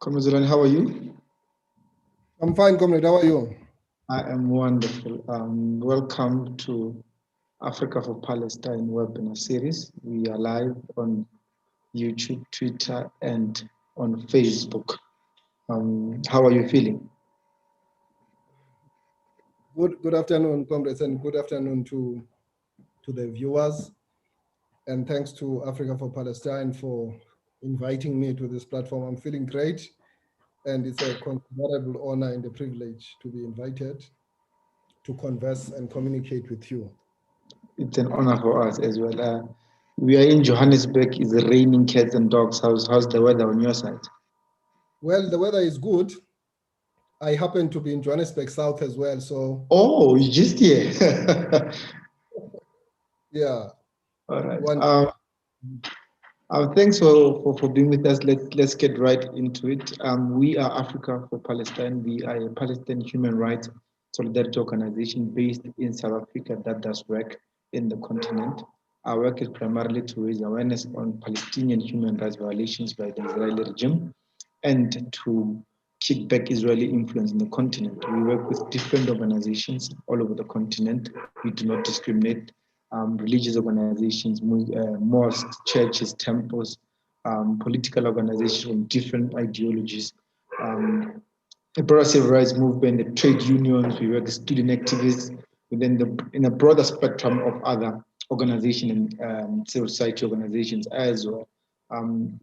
Comrade Zolani, how are you? I'm fine, comrade. How are you? I am wonderful. Welcome to Africa for Palestine webinar series. We are live on YouTube, Twitter, and on Facebook. How are you feeling? Good afternoon, comrades, and good afternoon to the viewers. And thanks to Africa for Palestine for inviting me to this platform. I'm feeling great, and it's a considerable honor and a privilege to be invited to converse and communicate with you. It's an honor for us as well. We are in Johannesburg. It's raining cats and dogs. How's the weather on your side? Well, the weather is good. I happen to be in Johannesburg South as well, so. Oh, you just here. Yeah. All right. Thanks for being with us. Let's get right into it. We are Africa for Palestine. We are a Palestinian human rights solidarity organization based in South Africa that does work in the continent. Our work is primarily to raise awareness on Palestinian human rights violations by the Israeli regime and to kick back Israeli influence in the continent. We work with different organizations all over the continent. We do not discriminate. Religious organizations, mosques, churches, temples, political organizations from different ideologies, the broader civil rights movement, the trade unions, we work with student activists, in a broader spectrum of other organizations and civil society organizations as well.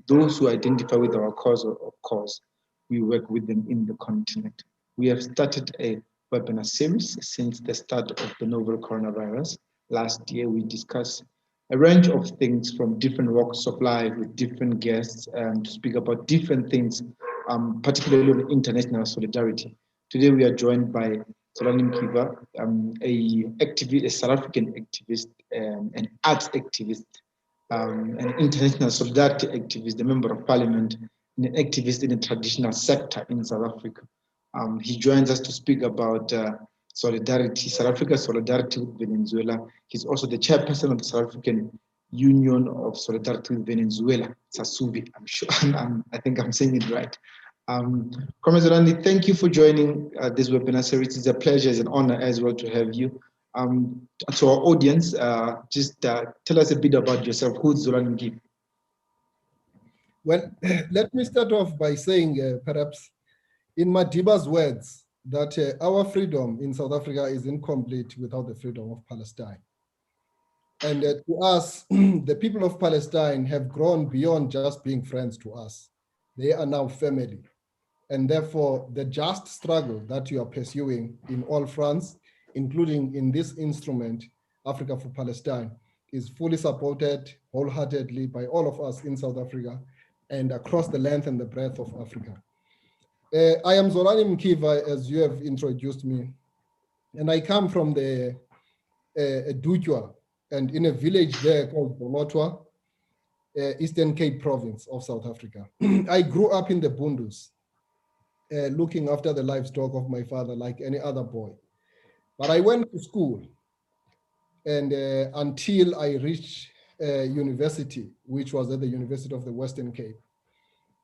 Those who identify with our cause, of course, we work with them in the continent. We have started a webinar series since the start of the novel coronavirus. Last year, we discussed a range of things from different walks of life with different guests to speak about different things, particularly on international solidarity. Today, we are joined by Zolani Mkiva, a South African activist, an arts activist, an international solidarity activist, a member of parliament, and an activist in the traditional sector in South Africa. He joins us to speak about solidarity, South Africa's solidarity with Venezuela. He's also the chairperson of the South African Union of Solidarity with Venezuela, SASUVI. I'm sure, I think I'm saying it right. Comrade Zolani, thank you for joining this webinar series. It's a pleasure, it's an honor as well to have you. To our audience, just tell us a bit about yourself. Who's Zolani Mkiva? Well, let me start off by saying, perhaps in Madiba's words, that our freedom in South Africa is incomplete without the freedom of Palestine. And to us, the people of Palestine have grown beyond just being friends to us. They are now family. And therefore, the just struggle that you are pursuing in all fronts, including in this instrument, Africa for Palestine, is fully supported wholeheartedly by all of us in South Africa and across the length and the breadth of Africa. I am Zolani Mkiva, as you have introduced me, and I come from the Dutwa, and in a village there called Bolotwa, Eastern Cape province of South Africa. I grew up in the Bundus, looking after the livestock of my father like any other boy. But I went to school, and until I reached university, which was at the University of the Western Cape.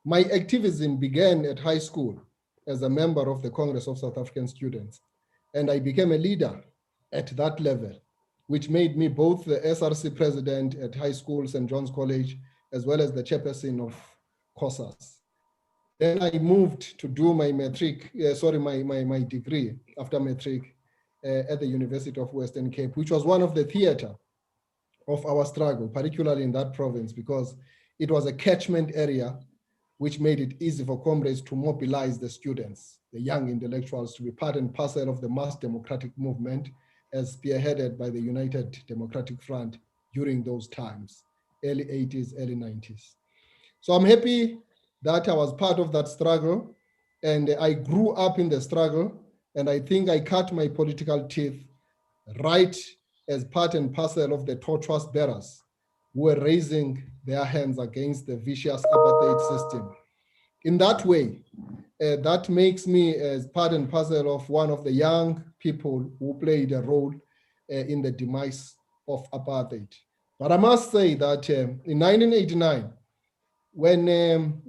My activism began at high school as a member of the Congress of South African Students, and I became a leader at that level, which made me both the SRC president at high school, St. John's College, as well as the chairperson of COSAS. Then I moved to do my my degree after matric at the University of Western Cape, which was one of the theater of our struggle, particularly in that province, because it was a catchment area which made it easy for comrades to mobilize the students, the young intellectuals, to be part and parcel of the mass democratic movement as spearheaded by the United Democratic Front during those times, early 80s, early 90s. So I'm happy that I was part of that struggle, and I grew up in the struggle, and I think I cut my political teeth right as part and parcel of the tortuous bearers who were raising their hands against the vicious apartheid system. In that way, that makes me as part and parcel of one of the young people who played a role in the demise of apartheid. But I must say that in 1989, when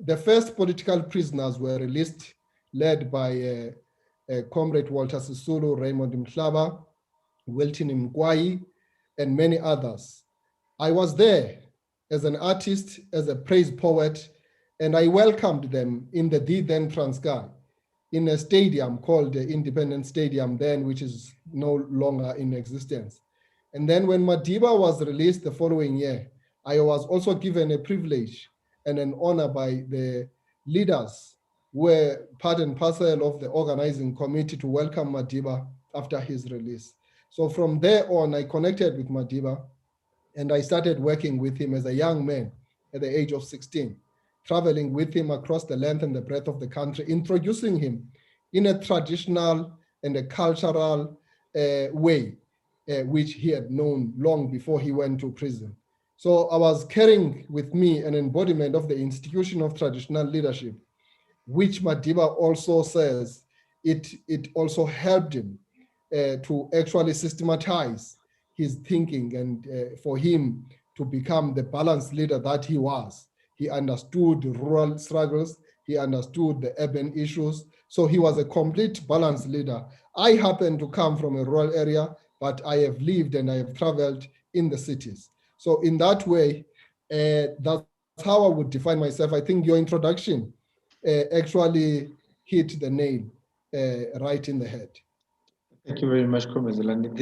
the first political prisoners were released, led by Comrade Walter Sisulu, Raymond Mkiva, Wilton Mkwai, and many others, I was there as an artist, as a praise poet, and I welcomed them in the then Transkei, in a stadium called the Independence Stadium then, which is no longer in existence. And then when Madiba was released the following year, I was also given a privilege and an honor by the leaders who were part and parcel of the organizing committee to welcome Madiba after his release. So from there on, I connected with Madiba, and I started working with him as a young man at the age of 16, traveling with him across the length and the breadth of the country, introducing him in a traditional and a cultural way, which he had known long before he went to prison. So I was carrying with me an embodiment of the institution of traditional leadership, which Madiba also says it also helped him to actually systematize his thinking and for him to become the balanced leader that he was. He understood the rural struggles, he understood the urban issues, so he was a complete balanced leader. I happen to come from a rural area, but I have lived and I have traveled in the cities. So in that way, that's how I would define myself. I think your introduction actually hit the nail right in the head. Thank you very much, Comrade Zolani.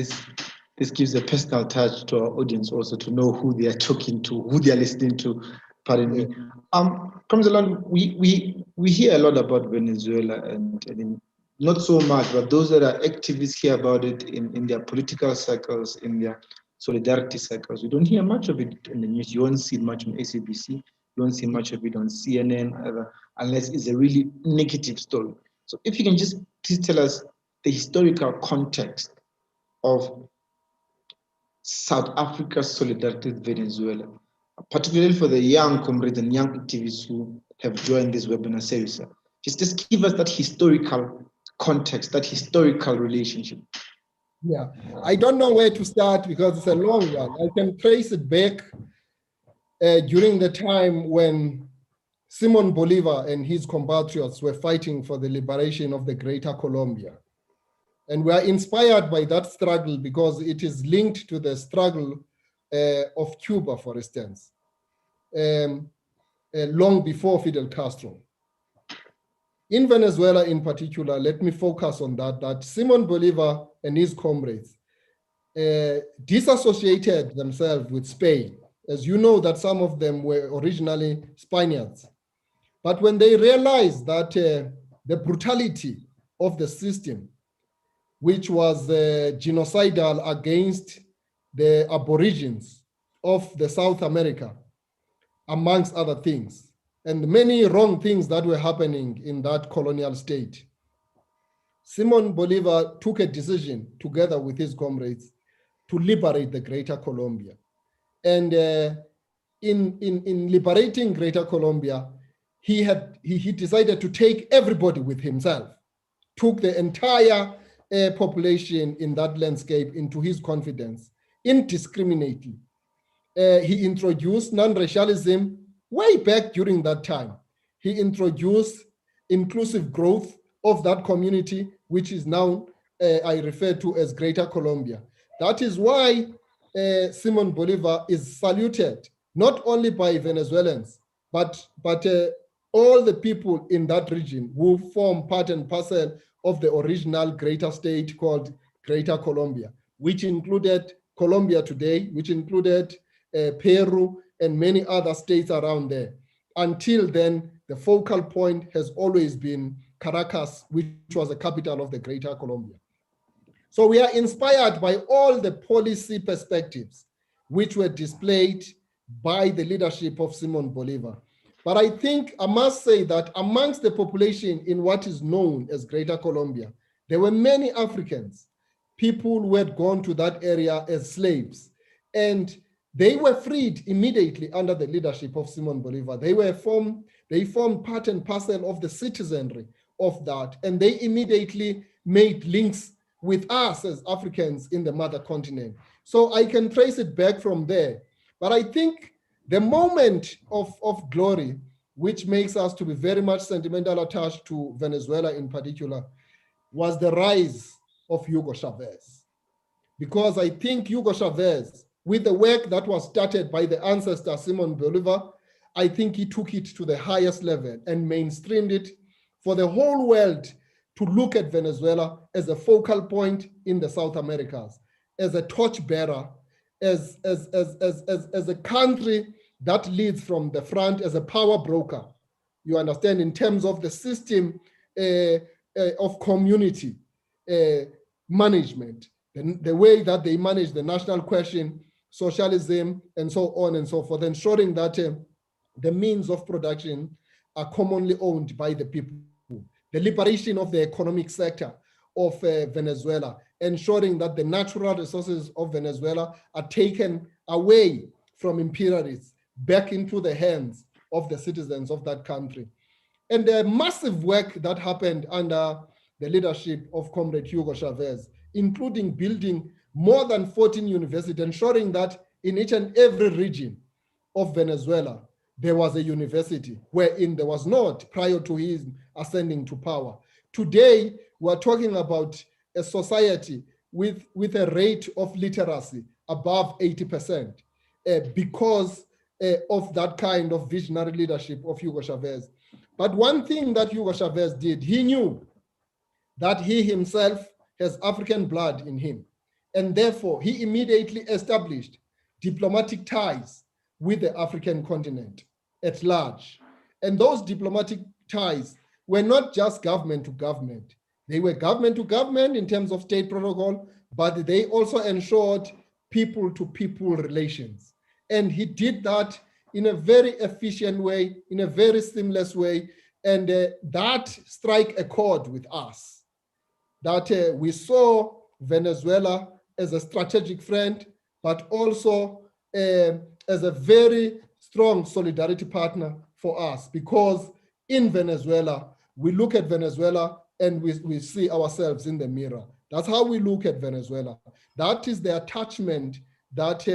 This gives a personal touch to our audience also to know who they are talking to, who they are listening to. Pardon me. Comrade Zolani, we hear a lot about Venezuela and not so much, but those that are activists hear about it in their political circles, in their solidarity circles. We don't hear much of it in the news. You won't see much on ACBC. You won't see much of it on CNN either, unless it's a really negative story. So if you can just please tell us the historical context of South Africa's solidarity with Venezuela, particularly for the young comrades and young activists who have joined this webinar series. Just give us that historical context, that historical relationship. Yeah, I don't know where to start because it's a long one. I can trace it back during the time when Simon Bolivar and his compatriots were fighting for the liberation of the Greater Colombia. And we are inspired by that struggle because it is linked to the struggle of Cuba, for instance, long before Fidel Castro. In Venezuela in particular, let me focus on that Simon Bolivar and his comrades disassociated themselves with Spain. As you know, that some of them were originally Spaniards. But when they realized that the brutality of the system, which was genocidal against the Aborigines of the South America, amongst other things, and many wrong things that were happening in that colonial state, Simon Bolivar took a decision together with his comrades to liberate the Greater Colombia. And in liberating Greater Colombia, he decided to take everybody with himself, took the entire population in that landscape into his confidence, indiscriminately. He introduced non-racialism way back during that time. He introduced inclusive growth of that community, which is now I refer to as Greater Colombia. That is why Simon Bolivar is saluted, not only by Venezuelans, but all the people in that region who form part and parcel of the original greater state called Greater Colombia, which included Colombia today, which included Peru and many other states around there. Until then, the focal point has always been Caracas, which was the capital of the Greater Colombia. So we are inspired by all the policy perspectives which were displayed by the leadership of Simon Bolivar. But I think I must say that amongst the population in what is known as Greater Colombia, there were many Africans, people who had gone to that area as slaves, and they were freed immediately under the leadership of Simon Bolivar. They formed part and parcel of the citizenry of that, and they immediately made links with us as Africans in the mother continent. So I can trace it back from there. But I think the moment of glory which makes us to be very much sentimental attached to Venezuela in particular, was the rise of Hugo Chavez. Because I think Hugo Chavez, with the work that was started by the ancestor Simon Bolivar, I think he took it to the highest level and mainstreamed it for the whole world to look at Venezuela as a focal point in the South Americas, as a torchbearer, as a country that leads from the front, as a power broker, you understand, in terms of the system of community management, the way that they manage the national question, socialism, and so on and so forth, ensuring that the means of production are commonly owned by the people. The liberation of the economic sector of Venezuela, ensuring that the natural resources of Venezuela are taken away from imperialists back into the hands of the citizens of that country. And the massive work that happened under the leadership of Comrade Hugo Chavez, including building more than 14 universities, ensuring that in each and every region of Venezuela, there was a university, wherein there was not prior to his ascending to power. Today, we're talking about a society with a rate of literacy above 80% because of that kind of visionary leadership of Hugo Chavez. But one thing that Hugo Chavez did, he knew that he himself has African blood in him. And therefore, he immediately established diplomatic ties with the African continent at large. And those diplomatic ties were not just government to government. They were government to government in terms of state protocol, but they also ensured people to people relations. And he did that in a very efficient way, in a very seamless way. And that struck a chord with us, that we saw Venezuela as a strategic friend, but also as a very strong solidarity partner for us, because in Venezuela, we look at Venezuela and we see ourselves in the mirror. That's how we look at Venezuela. That is the attachment that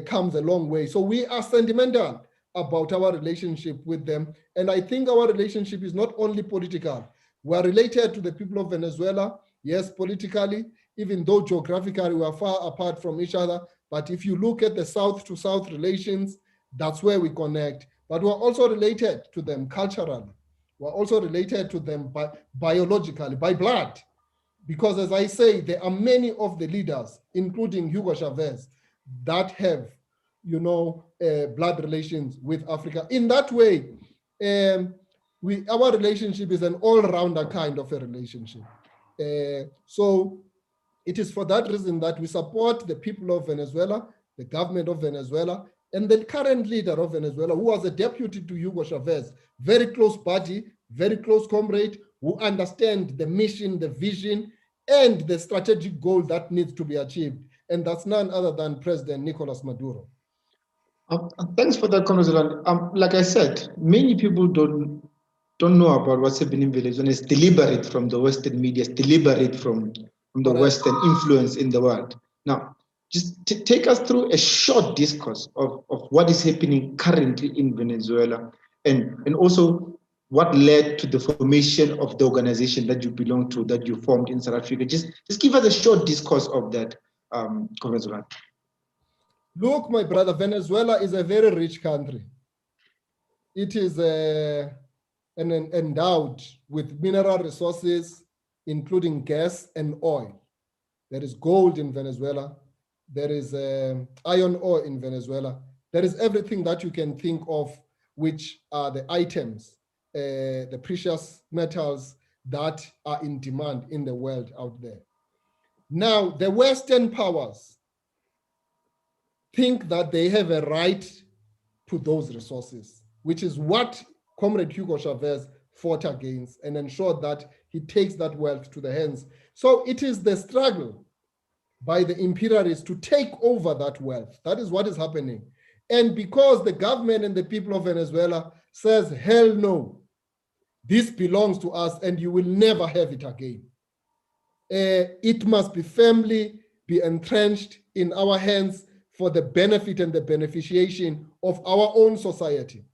comes a long way. So we are sentimental about our relationship with them. And I think our relationship is not only political. We are related to the people of Venezuela, yes, politically, even though geographically we are far apart from each other. But if you look at the South to South relations, that's where we connect. But we're also related to them culturally. We're also related to them biologically, by blood. Because as I say, there are many of the leaders, including Hugo Chavez, that have, blood relations with Africa. In that way, our relationship is an all-rounder kind of a relationship. So it is for that reason that we support the people of Venezuela, the government of Venezuela, and the current leader of Venezuela, who was a deputy to Hugo Chavez, very close buddy, very close comrade, who understand the mission, the vision, and the strategic goal that needs to be achieved. And that's none other than President Nicolas Maduro. Thanks for that, Comrade. Like I said, many people don't know about what's happening in Venezuela. It's deliberate from the Western media, it's deliberate from the Western influence in the world. Now, just take us through a short discourse of what is happening currently in Venezuela, and also what led to the formation of the organization that you belong to, that you formed in South Africa. Just give us a short discourse of that, Comrade. Look, my brother, Venezuela is a very rich country. It is endowed with mineral resources, including gas and oil. There is gold in Venezuela. There is iron ore in Venezuela. There is everything that you can think of, which are the items, the precious metals that are in demand in the world out there. Now, the Western powers think that they have a right to those resources, which is what Comrade Hugo Chavez fought against and ensured that he takes that wealth to the hands. So it is the struggle by the imperialists to take over that wealth. That is what is happening. And because the government and the people of Venezuela says, hell no, this belongs to us and you will never have it again. It must be firmly be entrenched in our hands for the benefit and the beneficiation of our own society.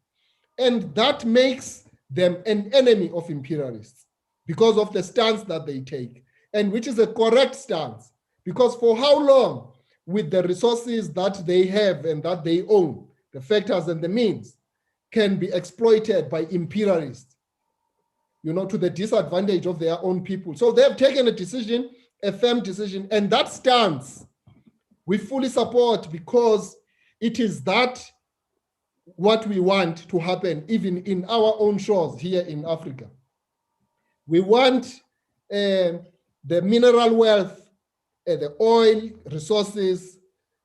And that makes them an enemy of imperialists because of the stance that they take, and which is a correct stance. Because for how long, with the resources that they have and that they own, the factors and the means, can be exploited by imperialists, to the disadvantage of their own people. So they have taken a decision, a firm decision, and that stance we fully support, because it is that what we want to happen even in our own shores here in Africa. We want the mineral wealth, the oil resources,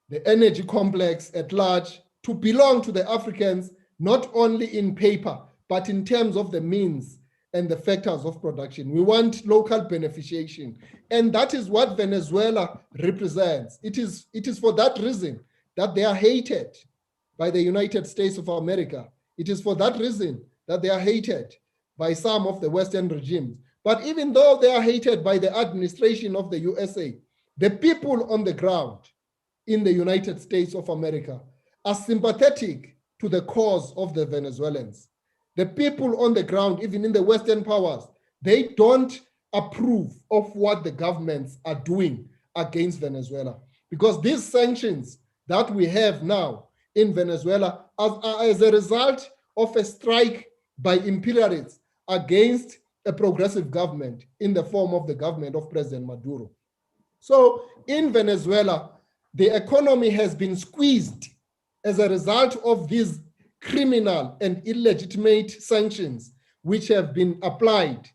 the energy complex at large to belong to the Africans, not only in paper, but in terms of the means and the factors of production. We want local beneficiation. And that is what Venezuela represents. It is for that reason that they are hated by the United States of America. It is for that reason that they are hated by some of the Western regimes. But even though they are hated by the administration of the USA, the people on the ground in the United States of America are sympathetic to the cause of the Venezuelans. The people on the ground, even in the Western powers, they don't approve of what the governments are doing against Venezuela, because these sanctions that we have now in Venezuela are as a result of a strike by imperialists against a progressive government in the form of the government of President Maduro. So in Venezuela, the economy has been squeezed as a result of these criminal and illegitimate sanctions which have been applied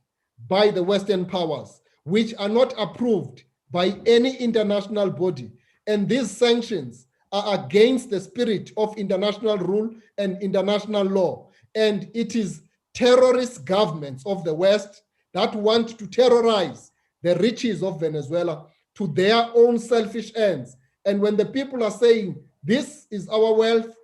by the Western powers, which are not approved by any international body. And these sanctions are against the spirit of international rule and international law. And it is terrorist governments of the West that want to terrorize the riches of Venezuela to their own selfish ends. And when the people are saying, this is our wealth,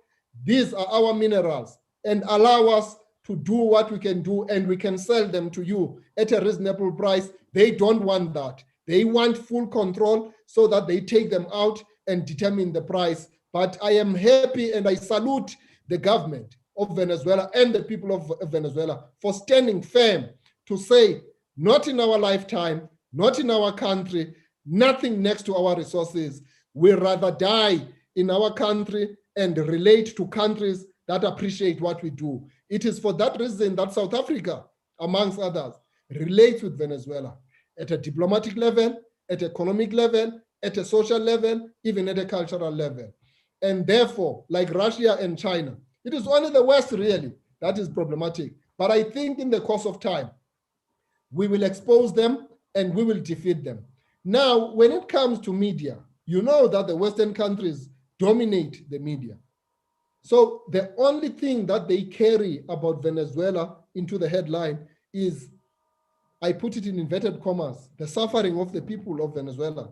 these are our minerals, and allow us to do what we can do, and we can sell them to you at a reasonable price, they don't want that. They want full control so that they take them out and determine the price. But I am happy and I salute the government of Venezuela and the people of Venezuela for standing firm to say, not in our lifetime, not in our country, nothing next to our resources. We'd rather die in our country and relate to countries that appreciate what we do. It is for that reason that South Africa, amongst others, relates with Venezuela at a diplomatic level, at economic level, at a social level, even at a cultural level. And therefore, like Russia and China, it is only the West really that is problematic. But I think in the course of time, we will expose them and we will defeat them. Now, when it comes to media, you know that the Western countries dominate the media. So the only thing that they carry about Venezuela into the headline is, I put it in inverted commas, the suffering of the people of Venezuela.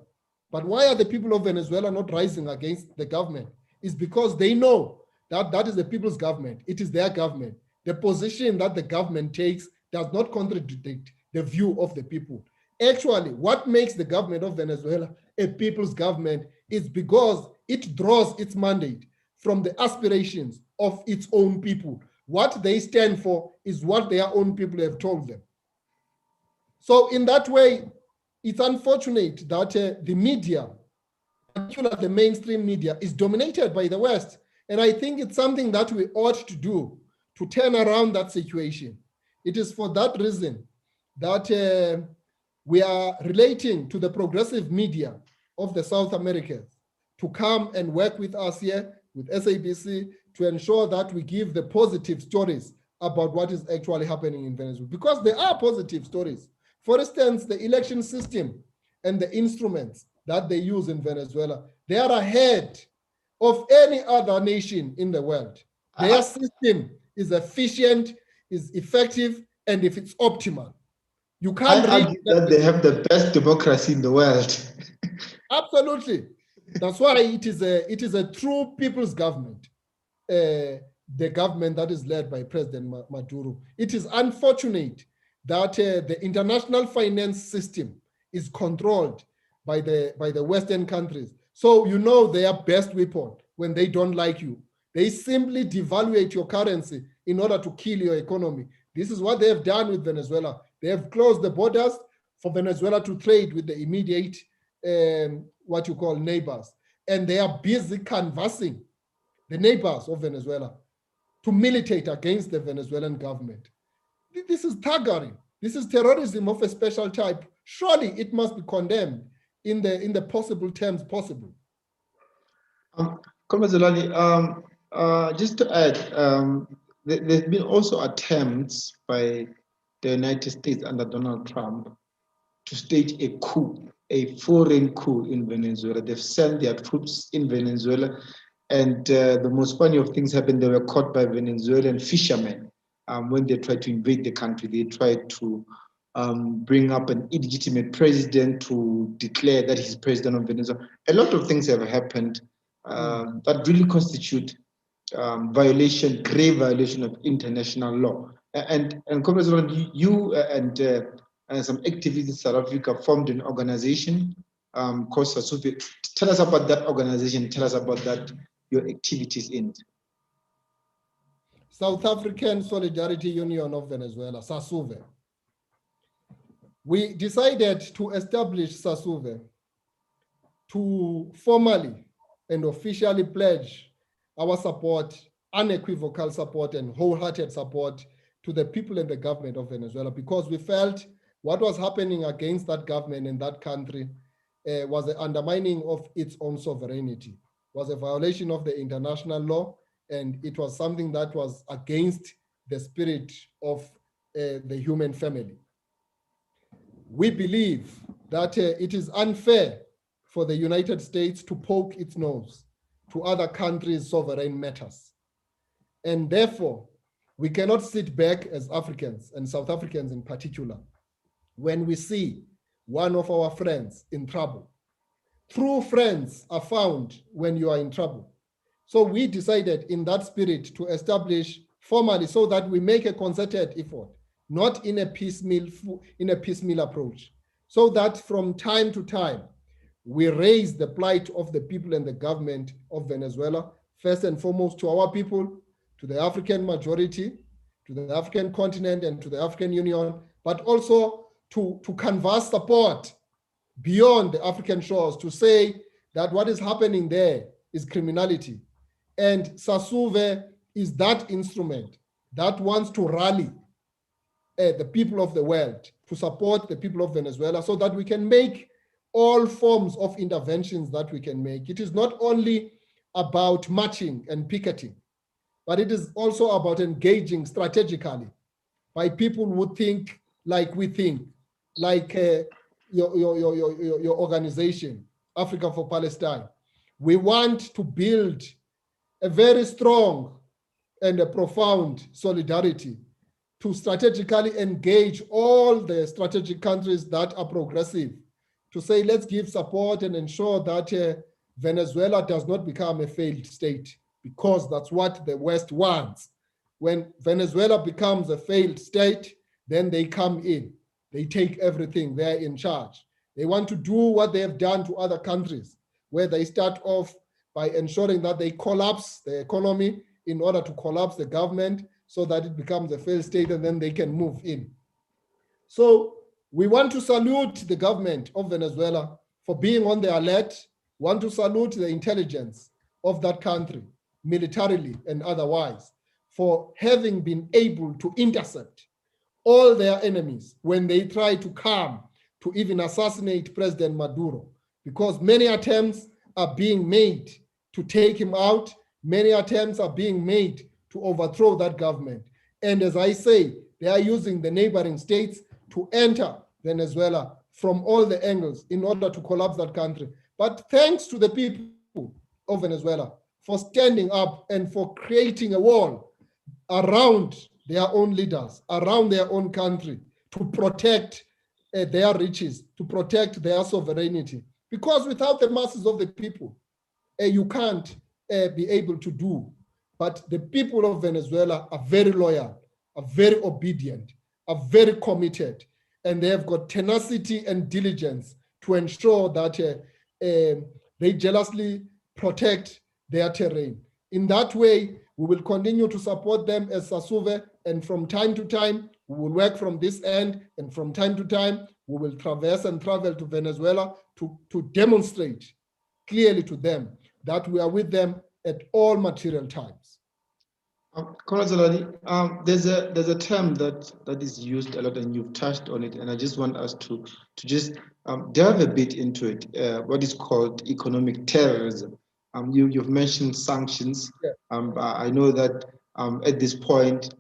But why are the people of Venezuela not rising against the government? It's because they know that that is the people's government. It is their government. The position that the government takes does not contradict the view of the people. Actually, what makes the government of Venezuela a people's government is because it draws its mandate from the aspirations of its own people. What they stand for is what their own people have told them. So in that way, it's unfortunate that the media, particularly the mainstream media, is dominated by the West. And I think it's something that we ought to do to turn around that situation. It is for that reason that we are relating to the progressive media of the South Americans to come and work with us here, with SABC, to ensure that we give the positive stories about what is actually happening in Venezuela. Because there are positive stories. For instance, the election system and the instruments that they use in Venezuela, they are ahead of any other nation in the world. Their system is efficient, is effective, and if it's optimal. You can't argue that they have the best democracy in the world. Absolutely. That's why it is a true people's government, the government that is led by President Maduro. It is unfortunate that the international finance system is controlled by the Western countries. So their best weapon when they don't like you. They simply devaluate your currency in order to kill your economy. This is what they have done with Venezuela. They have closed the borders for Venezuela to trade with the immediate, what you call neighbors. And they are busy canvassing the neighbors of Venezuela to militate against the Venezuelan government. This is thuggery. This is terrorism of a special type. Surely it must be condemned in the possible terms possible. Comrade Zolani, just to add, there's been also attempts by the United States under Donald Trump to stage a coup, a foreign coup in Venezuela. They've sent their troops in Venezuela, and the most funny of things happened. They were caught by Venezuelan fishermen when they tried to invade the country. They tried to bring up an illegitimate president to declare that he's president of Venezuela. A lot of things have happened that really constitute grave violation of international law. And Comrade Zolani, you and some activists in South Africa formed an organization called SASUVE. Tell us about that organization. Tell us about that, your activities in it. South African Solidarity Union of Venezuela, SASUVE. We decided to establish SASUVE to formally and officially pledge our support, unequivocal support and wholehearted support to the people and the government of Venezuela, because we felt what was happening against that government in that country was an undermining of its own sovereignty, was a violation of the international law, and it was something that was against the spirit of the human family. We believe that it is unfair for the United States to poke its nose to other countries' sovereign matters. And therefore, we cannot sit back as Africans, and South Africans in particular, when we see one of our friends in trouble. True friends are found when you are in trouble. So we decided in that spirit to establish formally so that we make a concerted effort, not in a piecemeal approach, so that from time to time, we raise the plight of the people and the government of Venezuela, first and foremost to our people, to the African majority, to the African continent and to the African Union, but also to canvass support beyond the African shores to say that what is happening there is criminality. And SASUVE is that instrument that wants to rally the people of the world to support the people of Venezuela so that we can make all forms of interventions that we can make. It is not only about marching and picketing, but it is also about engaging strategically by people who think like we think, like your organization, Africa for Palestine. We want to build a very strong and a profound solidarity to strategically engage all the strategic countries that are progressive, to say, let's give support and ensure that Venezuela does not become a failed state, because that's what the West wants. When Venezuela becomes a failed state, then they come in, they take everything, they're in charge. They want to do what they have done to other countries, where they start off by ensuring that they collapse the economy in order to collapse the government so that it becomes a failed state and then they can move in. So we want to salute the government of Venezuela for being on the alert, want to salute the intelligence of that country, militarily and otherwise, for having been able to intercept all their enemies when they try to come to even assassinate President Maduro, because many attempts are being made to take him out, many attempts are being made to overthrow that government. And as I say, they are using the neighboring states to enter Venezuela from all the angles in order to collapse that country. But thanks to the people of Venezuela for standing up and for creating a wall around their own leaders, around their own country, to protect their riches, to protect their sovereignty. Because without the masses of the people, you can't be able to do. But the people of Venezuela are very loyal, are very obedient, are very committed, and they have got tenacity and diligence to ensure that they jealously protect their terrain. In that way, We will continue to support them as SASUVE, and from time to time, we will work from this end, and from time to time, we will traverse and travel to Venezuela to demonstrate clearly to them that we are with them at all material times. Comrade Zolani, there's a term that is used a lot, and you've touched on it, and I just want us to just delve a bit into it. What is called economic terrorism. You've mentioned sanctions. Yeah. I know that at this point,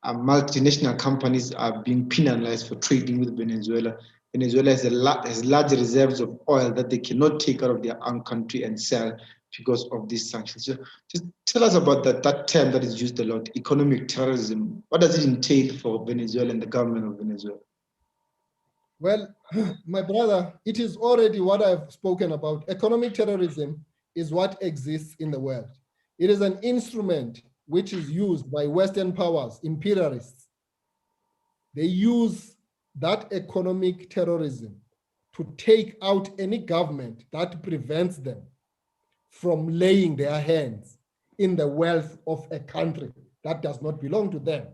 multinational companies are being penalized for trading with Venezuela. Venezuela has large reserves of oil that they cannot take out of their own country and sell because of these sanctions. So just tell us about that term that is used a lot, economic terrorism. What does it entail for Venezuela and the government of Venezuela? Well, my brother, it is already what I've spoken about. Economic terrorism is what exists in the world. It is an instrument which is used by Western powers, imperialists. They use that economic terrorism to take out any government that prevents them from laying their hands in the wealth of a country that does not belong to them.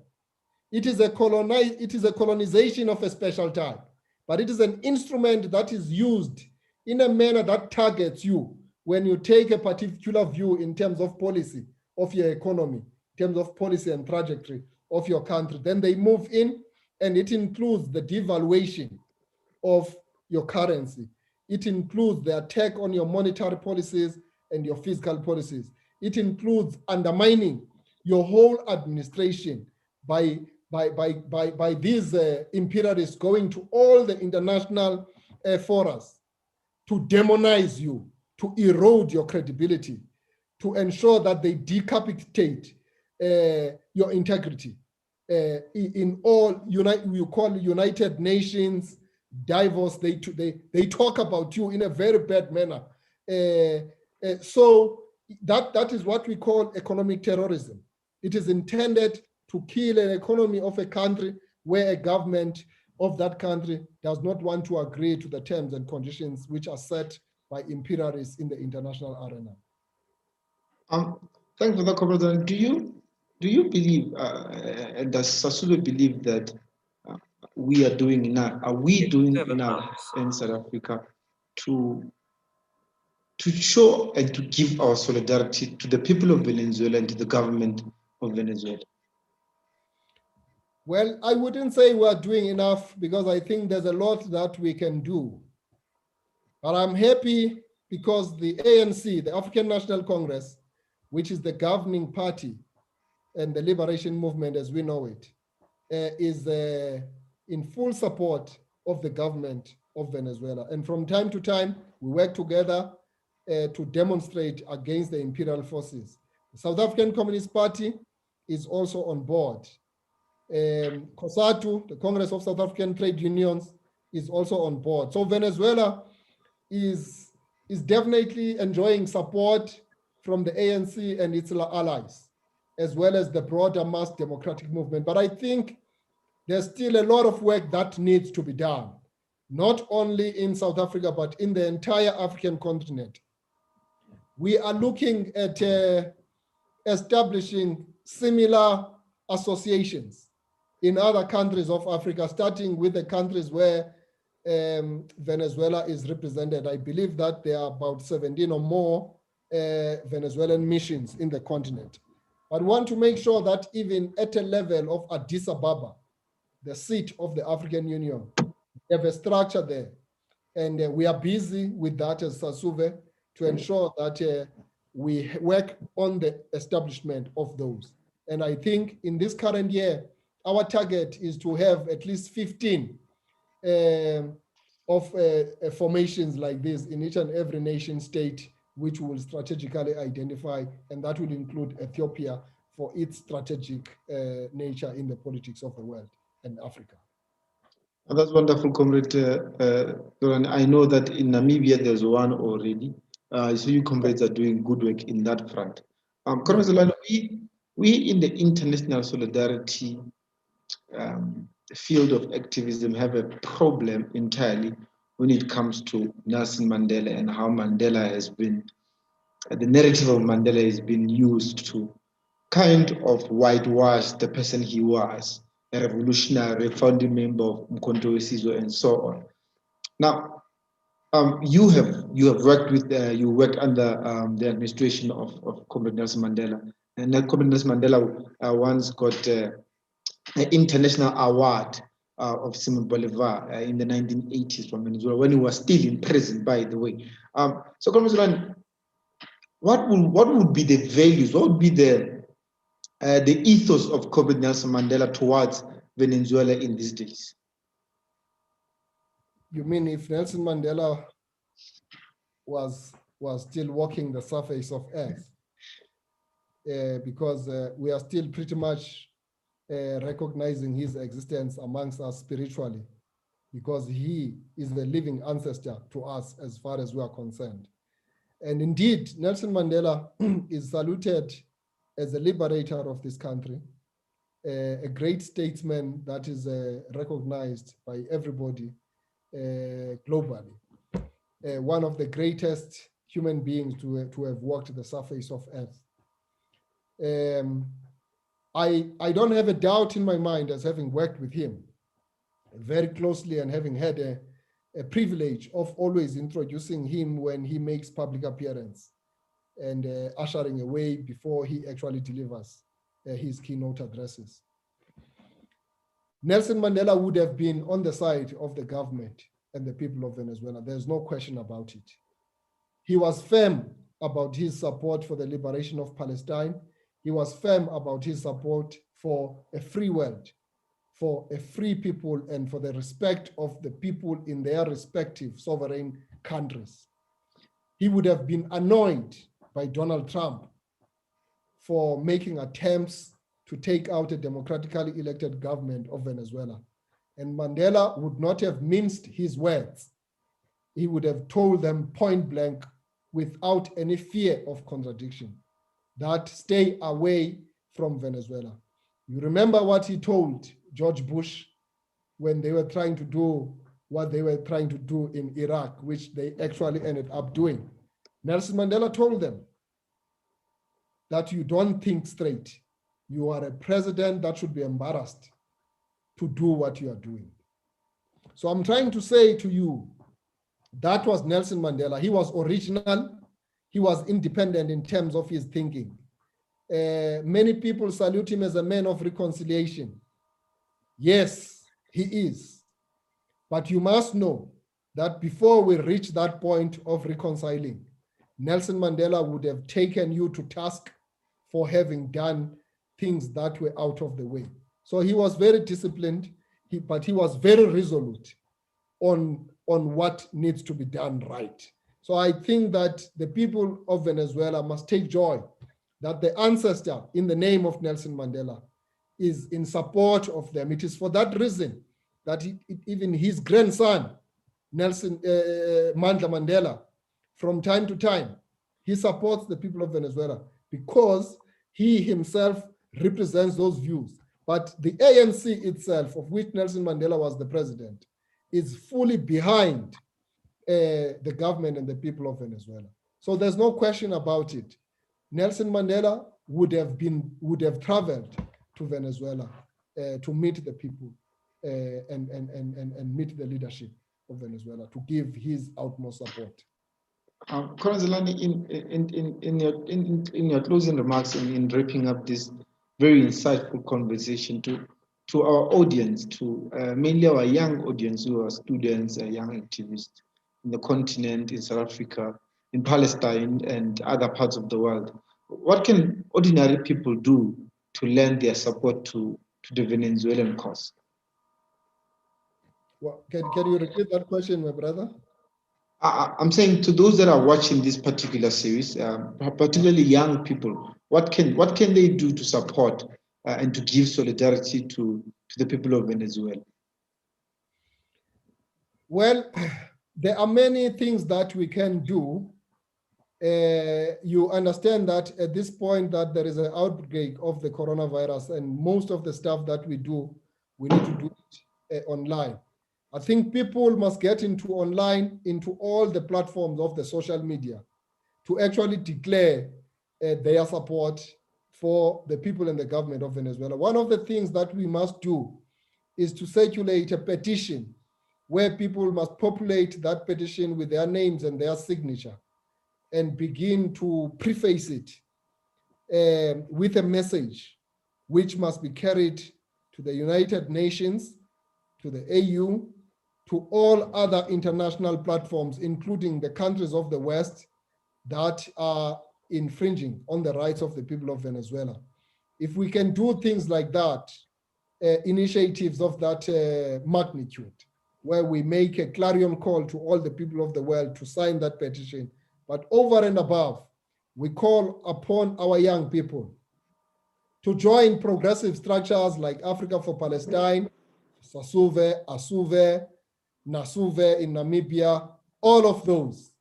It is a colonization of a special type, but it is an instrument that is used in a manner that targets you when you take a particular view in terms of policy of your economy, in terms of policy and trajectory of your country. Then they move in, and it includes the devaluation of your currency. It includes the attack on your monetary policies and your fiscal policies. It includes undermining your whole administration by these imperialists going to all the international forums to demonize you, to erode your credibility, to ensure that they decapitate your integrity. In all, we call United Nations, Davos, they talk about you in a very bad manner. So that is what we call economic terrorism. It is intended to kill an economy of a country where a government of that country does not want to agree to the terms and conditions which are set by imperialists in the international arena. Thanks for that, Comrade. Do you believe, and does SASUVE believe that we are doing enough? Are we doing enough in South Africa to show and to give our solidarity to the people of Venezuela and to the government of Venezuela? Well, I wouldn't say we're doing enough because I think there's a lot that we can do. But I'm happy because the ANC, the African National Congress, which is the governing party and the liberation movement as we know it, is in full support of the government of Venezuela. And from time to time, we work together to demonstrate against the imperial forces. The South African Communist Party is also on board. COSATU, the Congress of South African Trade Unions, is also on board. So Venezuela is definitely enjoying support from the ANC and its allies, as well as the broader mass democratic movement. But I think there's still a lot of work that needs to be done, not only in South Africa, but in the entire African continent. We are looking at establishing similar associations in other countries of Africa, starting with the countries where Venezuela is represented. I believe that there are about 17 or more Venezuelan missions in the continent. But we want to make sure that even at a level of Addis Ababa, the seat of the African Union, we have a structure there. And we are busy with that as SASUVE to ensure that we work on the establishment of those. And I think in this current year, our target is to have at least 15 formations like this in each and every nation state, which will strategically identify, and that will include Ethiopia for its strategic nature in the politics of the world and Africa. That's wonderful, Comrade. I know that in Namibia there's one already. So you comrades are doing good work in that front. Comrade Zolani, we in the international solidarity field of activism have a problem entirely when it comes to Nelson Mandela and how Mandela has been, the narrative of Mandela has been used to kind of whitewashed the person he was, a revolutionary, a founding member of Umkhonto weSizwe, and so on. Now, you have worked with you worked under the administration of Comrade Nelson Mandela, and Comrade Nelson Mandela once got an international award of Simon Bolivar in the 1980s from Venezuela when he was still in prison, by the way. So, Comrade Zolani, what would be the values? What would be the ethos of Comrade Nelson Mandela towards Venezuela in these days? You mean if Nelson Mandela was still walking the surface of earth? Because we are still pretty much recognizing his existence amongst us spiritually, because he is the living ancestor to us as far as we are concerned. And indeed, Nelson Mandela is saluted as a liberator of this country, a great statesman that is recognized by everybody globally. One of the greatest human beings to have walked the surface of earth. I don't have a doubt in my mind, as having worked with him very closely and having had a privilege of always introducing him when he makes public appearance and ushering a way before he actually delivers his keynote addresses. Nelson Mandela would have been on the side of the government and the people of Venezuela. There's no question about it. He was firm about his support for the liberation of Palestine. He was firm about his support for a free world, for a free people, and for the respect of the people in their respective sovereign countries. He would have been annoyed by Donald Trump for making attempts to take out a democratically elected government of Venezuela. And Mandela would not have minced his words. He would have told them point blank, without any fear of contradiction, that stay away from Venezuela. You remember what he told George Bush when they were trying to do what they were trying to do in Iraq, which they actually ended up doing. Nelson Mandela told them that you don't think straight. You are a president that should be embarrassed to do what you are doing. So I'm trying to say to you, that was Nelson Mandela. He was original. He was independent in terms of his thinking. Many people salute him as a man of reconciliation. Yes, he is. But you must know that before we reach that point of reconciling, Nelson Mandela would have taken you to task for having done things that were out of the way. So he was very disciplined, but he was very resolute on what needs to be done right. So I think that the people of Venezuela must take joy that the ancestor in the name of Nelson Mandela is in support of them. It is for that reason that even his grandson, Nelson Mandla Mandela, from time to time, he supports the people of Venezuela because he himself represents those views. But the ANC itself, of which Nelson Mandela was the president, is fully behind the government and the people of Venezuela. So there's no question about it. Nelson Mandela would have traveled to Venezuela to meet the people and meet the leadership of Venezuela to give his utmost support. Comrade Zolani, in your closing remarks and in wrapping up this very insightful conversation to our audience, to mainly our young audience who are students, young activists in the continent, in South Africa, in Palestine, and other parts of the world, what can ordinary people do to lend their support to the Venezuelan cause? Well, can you repeat that question, my brother? I'm saying to those that are watching this particular series, particularly young people, what can they do to support and to give solidarity to the people of Venezuela? Well, there are many things that we can do. You understand that at this point that there is an outbreak of the coronavirus, and most of the stuff that we do, we need to do it online. I think people must get into online, into all the platforms of the social media to actually declare their support for the people and the government of Venezuela. One of the things that we must do is to circulate a petition where people must populate that petition with their names and their signature and begin to preface it with a message which must be carried to the United Nations, to the AU, to all other international platforms, including the countries of the West that are infringing on the rights of the people of Venezuela. If we can do things like that, initiatives of that magnitude, where we make a clarion call to all the people of the world to sign that petition, but over and above, we call upon our young people to join progressive structures like Africa for Palestine, Sasuve, Asuve, Nasuve in Namibia, all of those.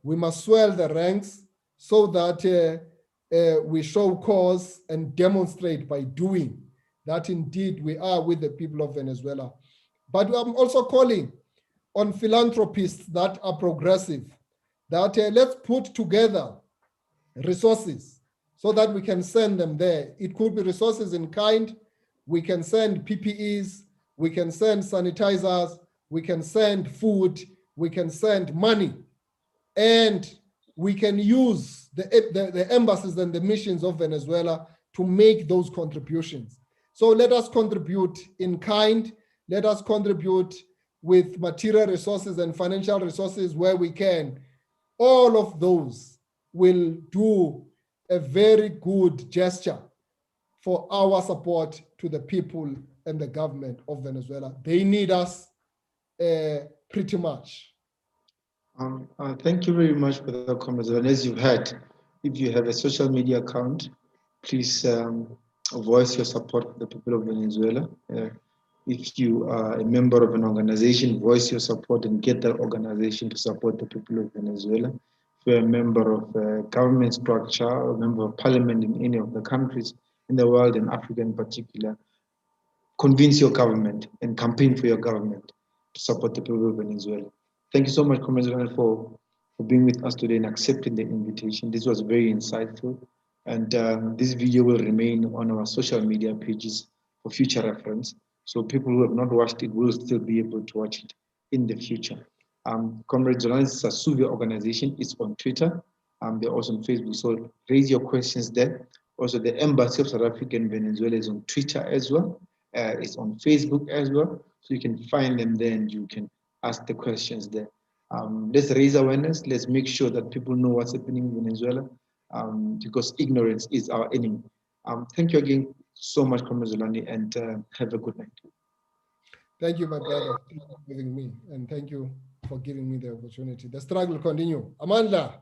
We must swell the ranks so that we show cause and demonstrate by doing that indeed we are with the people of Venezuela. But I'm also calling on philanthropists that are progressive, that let's put together resources so that we can send them there. It could be resources in kind. We can send PPEs, we can send sanitizers, we can send food, we can send money, and we can use the embassies and the missions of Venezuela to make those contributions. So let us contribute in kind. Let us contribute with material resources and financial resources where we can. All of those will do a very good gesture for our support to the people and the government of Venezuela. They need us pretty much. Thank you very much for the comments. And as you've heard, if you have a social media account, please voice your support for the people of Venezuela. If you are a member of an organization, voice your support and get that organization to support the people of Venezuela. If you're a member of a government structure or a member of parliament in any of the countries in the world, in Africa in particular, convince your government and campaign for your government to support the people of Venezuela. Thank you so much, Comrade, for being with us today and accepting the invitation. This was very insightful. And this video will remain on our social media pages for future reference. So people who have not watched it will still be able to watch it in the future. Comrade Zolani's Sasuve organization is on Twitter. They're also on Facebook. So raise your questions there. Also, the Embassy of South Africa in Venezuela is on Twitter as well. It's on Facebook as well. So you can find them there and you can ask the questions there. Let's raise awareness. Let's make sure that people know what's happening in Venezuela, because ignorance is our enemy. Thank you again so much, Comrade Zolani, and have a good night. Thank you, my brother, for giving me, and thank you for giving me the opportunity. The struggle continue. Amanda.